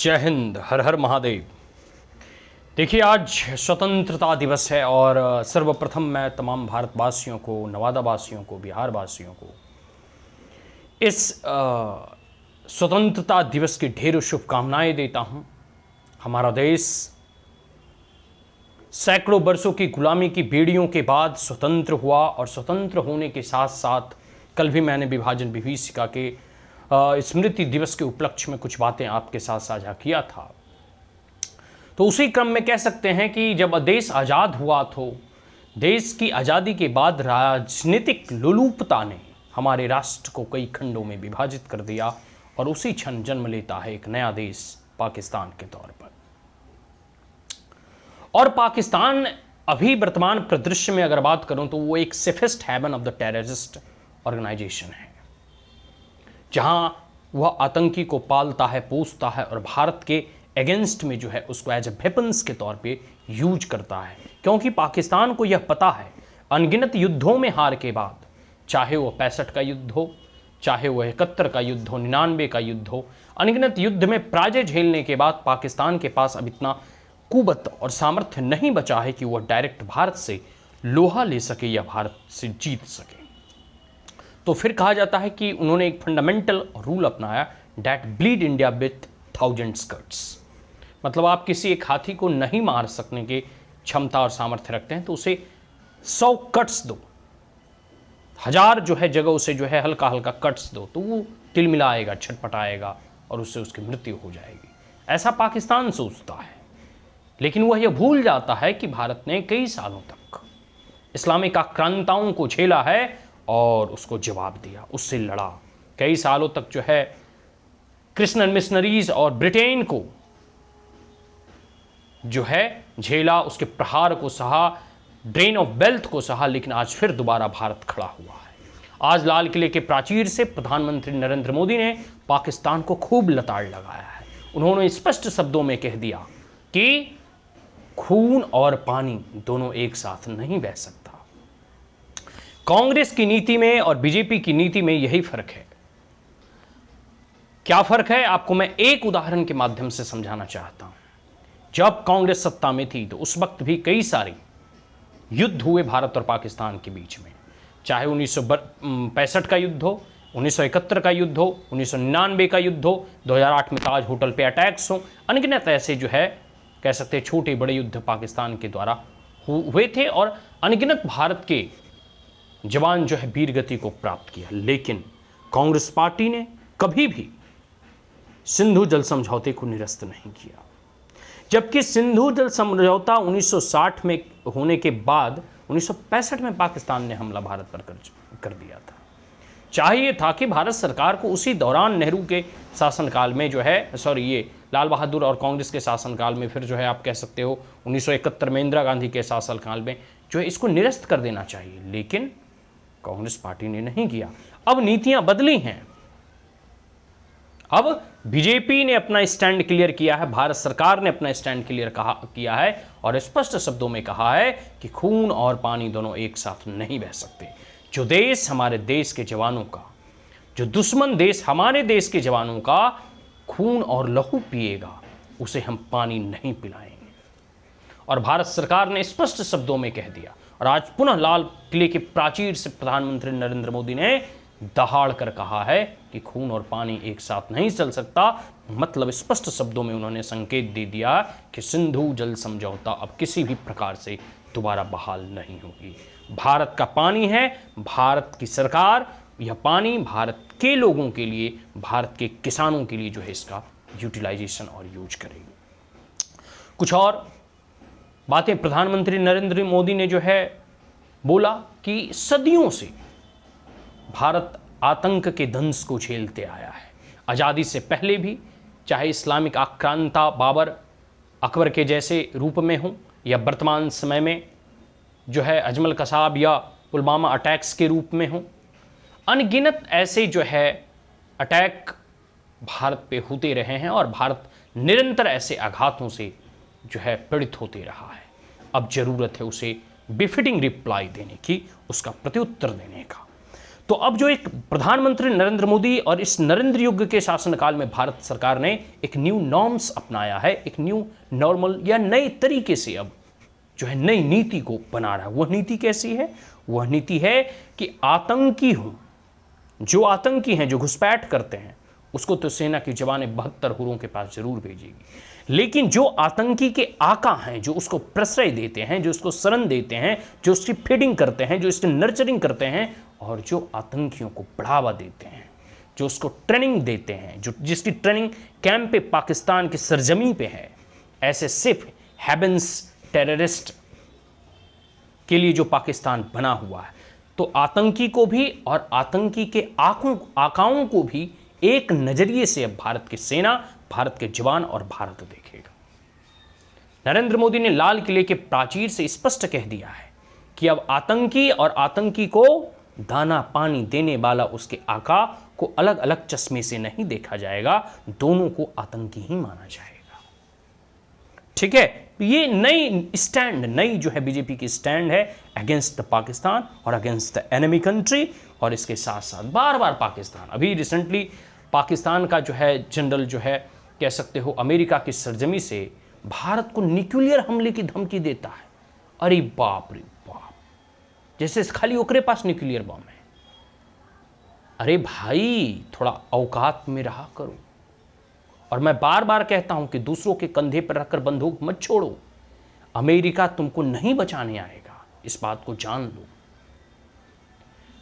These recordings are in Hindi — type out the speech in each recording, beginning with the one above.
जय हिंद, हर हर महादेव। देखिए, आज स्वतंत्रता दिवस है और सर्वप्रथम मैं तमाम भारतवासियों को, नवादा वासियों को, बिहार वासियों को इस स्वतंत्रता दिवस की ढेरों शुभकामनाएं देता हूं। हमारा देश सैकड़ों वर्षों की गुलामी की बेड़ियों के बाद स्वतंत्र हुआ और स्वतंत्र होने के साथ साथ कल भी मैंने विभाजन विभीषिका के स्मृति दिवस के उपलक्ष्य में कुछ बातें आपके साथ साझा किया था। तो उसी क्रम में कह सकते हैं कि जब देश आज़ाद हुआ तो देश की आज़ादी के बाद राजनीतिक लोलुपता ने हमारे राष्ट्र को कई खंडों में विभाजित कर दिया और उसी क्षण जन्म लेता है एक नया देश पाकिस्तान के तौर पर। और पाकिस्तान अभी वर्तमान परिदृश्य में अगर बात करूं तो वो एक safest haven of the terrorist organization है, जहां वह आतंकी को पालता है, पोसता है और भारत के अगेंस्ट में जो है उसको एज ए वेपन्स के तौर पे यूज करता है। क्योंकि पाकिस्तान को यह पता है अनगिनत युद्धों में हार के बाद, चाहे वो 65 का युद्ध हो, चाहे वो 71 का युद्ध हो, 99 का युद्ध हो, अनगिनत युद्ध में पराजय झेलने के बाद पाकिस्तान के पास अब इतना कुवत और सामर्थ्य नहीं बचा है कि वह डायरेक्ट भारत से लोहा ले सके या भारत से जीत सके। तो फिर कहा जाता है कि उन्होंने एक फंडामेंटल रूल अपनाया, that bleed India with 1000 cuts. मतलब आप किसी एक हाथी को नहीं मार सकने के क्षमता और सामर्थ्य रखते हैं तो उसे 100 कट्स दो, 1000 जो है जगह उसे जो है हल्का हल्का कट्स दो तो वो तिलमिलाएगा, छटपटाएगा और उससे उसकी मृत्यु हो जाएगी। ऐसा पाकिस्तान सोचता है, लेकिन वह यह भूल जाता है कि भारत ने कई सालों तक इस्लामिक आक्रांताओं को झेला है और उसको जवाब दिया, उससे लड़ा। कई सालों तक जो है क्रिश्चियन मिशनरीज और ब्रिटेन को जो है झेला, उसके प्रहार को सहा, ड्रेन ऑफ वेल्थ को सहा, लेकिन आज फिर दोबारा भारत खड़ा हुआ है। आज लाल किले के प्राचीर से प्रधानमंत्री नरेंद्र मोदी ने पाकिस्तान को खूब लताड़ लगाया है। उन्होंने स्पष्ट शब्दों में कह दिया कि खून और पानी दोनों एक साथ नहीं बह सकता। कांग्रेस की नीति में और बीजेपी की नीति में यही फर्क है। क्या फर्क है, आपको मैं एक उदाहरण के माध्यम से समझाना चाहता हूं। जब कांग्रेस सत्ता में थी तो उस वक्त भी कई सारे युद्ध हुए भारत और पाकिस्तान के बीच में, चाहे 1965 का युद्ध हो, 1971 का युद्ध हो, 1999 का युद्ध हो, 2008 में ताज होटल पे अटैक्स हो, अनगिनत ऐसे जो है कह सकते हैं छोटे बड़े युद्ध पाकिस्तान के द्वारा हुए थे और अनगिनत भारत के जवान जो है वीर गति को प्राप्त किया। लेकिन कांग्रेस पार्टी ने कभी भी सिंधु जल समझौते को निरस्त नहीं किया, जबकि सिंधु जल समझौता 1960 में होने के बाद 1965 में पाकिस्तान ने हमला भारत पर कर दिया था। चाहिए था कि भारत सरकार को उसी दौरान नेहरू के शासनकाल में जो है ये लाल बहादुर और कांग्रेस के शासनकाल में, फिर जो है आप कह सकते हो 1971 में इंदिरा गांधी के शासनकाल में जो है इसको निरस्त कर देना चाहिए, लेकिन कांग्रेस पार्टी ने नहीं किया। अब नीतियां बदली हैं, अब बीजेपी ने अपना स्टैंड क्लियर किया है, भारत सरकार ने अपना स्टैंड क्लियर किया है और स्पष्ट शब्दों में कहा है कि खून और पानी दोनों एक साथ नहीं बह सकते। जो देश हमारे देश के जवानों का, जो दुश्मन देश हमारे देश के जवानों का खून और लहू पिएगा, उसे हम पानी नहीं पिलाएंगे। और भारत सरकार ने स्पष्ट शब्दों में कह दिया और आज पुनः लाल किले के प्राचीर से प्रधानमंत्री नरेंद्र मोदी ने दहाड़ कर कहा है कि खून और पानी एक साथ नहीं चल सकता। मतलब स्पष्ट शब्दों में उन्होंने संकेत दे दिया कि सिंधु जल समझौता अब किसी भी प्रकार से दोबारा बहाल नहीं होगी। भारत का पानी है, भारत की सरकार यह पानी भारत के लोगों के लिए, भारत के किसानों के लिए जो है इसका यूटिलाइजेशन और यूज करेगी। कुछ और बातें प्रधानमंत्री नरेंद्र मोदी ने जो है बोला कि सदियों से भारत आतंक के दंश को झेलते आया है। आज़ादी से पहले भी, चाहे इस्लामिक आक्रांता बाबर अकबर के जैसे रूप में हो या वर्तमान समय में जो है अजमल कसाब या पुलवामा अटैक्स के रूप में हो, अनगिनत ऐसे जो है अटैक भारत पे होते रहे हैं और भारत निरंतर ऐसे आघातों से जो है पीड़ित होते रहा है। अब जरूरत है उसे बिफिटिंग रिप्लाई देने की, उसका प्रत्युत्तर देने का। तो अब जो एक प्रधानमंत्री नरेंद्र मोदी और इस नरेंद्र युग के शासनकाल में भारत सरकार ने एक न्यू नॉर्म्स अपनाया है, एक न्यू नॉर्मल या नए तरीके से अब जो है नई नीति को बना रहा है। वह नीति कैसी है? वह नीति है कि आतंकी हो, जो आतंकी हैं, जो घुसपैठ करते हैं, उसको तो सेना की जवानें 72 हुरों के पास जरूर भेजेगी, लेकिन जो आतंकी के आका हैं, जो उसको प्रश्रय देते हैं, जो उसको शरण देते हैं, जो उसकी फीडिंग करते हैं, जो इसकी नर्चरिंग करते हैं और जो आतंकियों को बढ़ावा देते हैं, जो उसको ट्रेनिंग देते हैं, जो जिसकी ट्रेनिंग कैंप पे पाकिस्तान की सरजमी पे है, ऐसे सिर्फ हेवेंस टेररिस्ट के लिए जो पाकिस्तान बना हुआ है, तो आतंकी को भी और आतंकी के आकाओं को भी एक नजरिए से अब भारत की सेना, भारत के जवान और भारत देखेगा। नरेंद्र मोदी ने लाल किले के प्राचीर से स्पष्ट कह दिया है कि अब आतंकी और आतंकी को दाना पानी देने वाला उसके आका को अलग अलग चश्मे से नहीं देखा जाएगा, दोनों को आतंकी ही माना जाएगा। ठीक है, ये नई स्टैंड, नई जो है बीजेपी की स्टैंड है अगेंस्ट द पाकिस्तान और अगेंस्ट द एनिमी कंट्री। और इसके साथ साथ बार बार पाकिस्तान, अभी रिसेंटली पाकिस्तान का जो है जनरल जो है कह सकते हो अमेरिका की सरजमी से भारत को न्यूक्लियर हमले की धमकी देता है। अरे बाप रे बाप, जैसे खाली ओकरे पास न्यूक्लियर बम है। अरे भाई थोड़ा औकात में रहा करो। और मैं बार बार कहता हूं कि दूसरों के कंधे पर रखकर बंदूक मत छोड़ो, अमेरिका तुमको नहीं बचाने आएगा, इस बात को जान लो।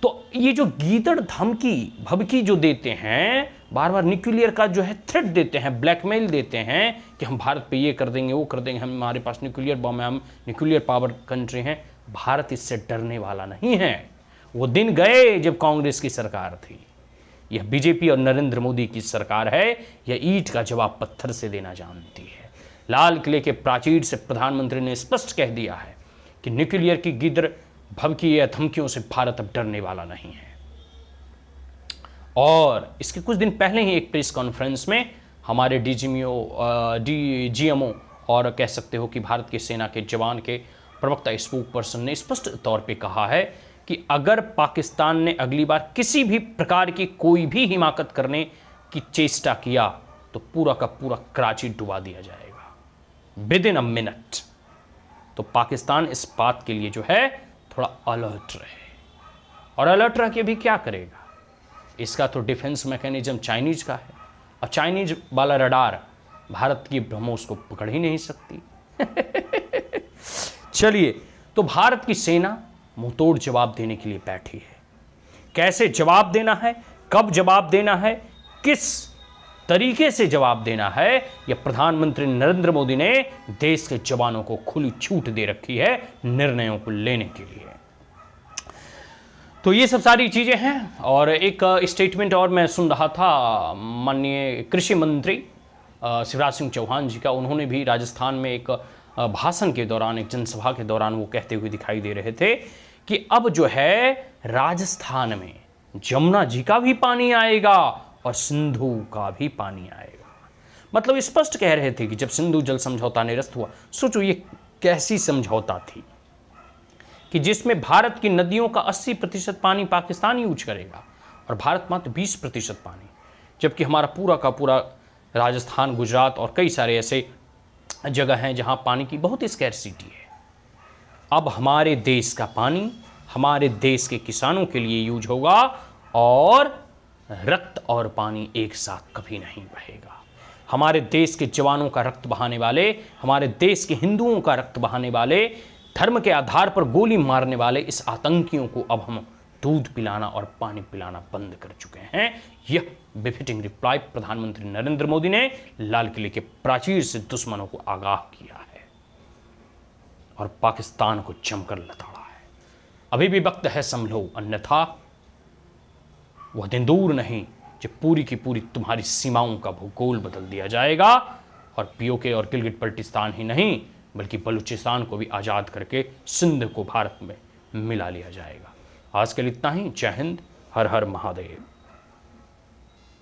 तो ये जो गीदड़ धमकी भभकी जो देते हैं, बार बार न्यूक्लियर का जो है थ्रेट देते हैं, ब्लैकमेल देते हैं कि हम भारत पे ये कर देंगे, वो कर देंगे, हमारे पास न्यूक्लियर बम है, हम न्यूक्लियर पावर कंट्री हैं। भारत इससे डरने वाला नहीं है। वो दिन गए जब कांग्रेस की सरकार थी। यह बीजेपी और नरेंद्र मोदी की सरकार है। यह ईंट का जवाब पत्थर से देना जानती है। लाल किले के प्राचीर से प्रधानमंत्री ने स्पष्ट कह दिया है कि न्यूक्लियर की गीदड़ भभकी या धमकियों से भारत अब डरने वाला नहीं है। और इसके कुछ दिन पहले ही एक प्रेस कॉन्फ्रेंस में हमारे डीजीएमओ और कह सकते हो कि भारत की सेना के जवान के प्रवक्ता स्पोक पर्सन ने स्पष्ट तौर पे कहा है कि अगर पाकिस्तान ने अगली बार किसी भी प्रकार की कोई भी हिमाकत करने की चेष्टा किया तो पूरा का पूरा कराची डुबा दिया जाएगा विद इन अ मिनट। तो पाकिस्तान इस बात के लिए जो है थोड़ा अलर्ट रहे। और अलर्ट रह के भी क्या करेगा? इसका तो डिफेंस मैकेनिज्म चाइनीज का है, और चाइनीज वाला रडार भारत की ब्रह्मोस को पकड़ ही नहीं सकती। चलिए, तो भारत की सेना मुंहतोड़ जवाब देने के लिए बैठी है। कैसे जवाब देना है, कब जवाब देना है, किस तरीके से जवाब देना है, यह प्रधानमंत्री नरेंद्र मोदी ने देश के जवानों को खुली छूट दे रखी है निर्णयों को लेने के लिए। तो ये सब सारी चीजें हैं। और एक स्टेटमेंट और मैं सुन रहा था माननीय कृषि मंत्री शिवराज सिंह चौहान जी का। उन्होंने भी राजस्थान में एक भाषण के दौरान, एक जनसभा के दौरान वो कहते हुए दिखाई दे रहे थे कि अब जो है राजस्थान में जमुना जी का भी पानी आएगा और सिंधु का भी पानी आएगा। मतलब स्पष्ट कह रहे थे कि जब सिंधु जल समझौता निरस्त हुआ, सोचो ये कैसी समझौता थी कि जिसमें भारत की नदियों का 80% पानी पाकिस्तान यूज करेगा और भारत मात्र 20% पानी, जबकि हमारा पूरा का पूरा राजस्थान, गुजरात और कई सारे ऐसे जगह हैं जहां पानी की बहुत स्कैर्सिटी है। अब हमारे देश का पानी हमारे देश के किसानों के लिए यूज होगा और रक्त और पानी एक साथ कभी नहीं बहेगा। हमारे देश के जवानों का रक्त बहाने वाले, हमारे देश के हिंदुओं का रक्त बहाने वाले, धर्म के आधार पर गोली मारने वाले इस आतंकियों को अब हम दूध पिलाना और पानी पिलाना बंद कर चुके हैं। यह बेफिटिंग रिप्लाई प्रधानमंत्री नरेंद्र मोदी ने लाल किले के प्राचीर से दुश्मनों को आगाह किया है और पाकिस्तान को जमकर लताड़ा है। अभी भी वक्त है संभलो, अन्यथा वह दिन दूर नहीं जब पूरी की पूरी तुम्हारी सीमाओं का भूगोल बदल दिया जाएगा और पीओके और गिलगिट बल्टिस्तान ही नहीं बल्कि बलूचिस्तान को भी आज़ाद करके सिंध को भारत में मिला लिया जाएगा। आज के लिए इतना ही। जय हिंद, हर हर महादेव।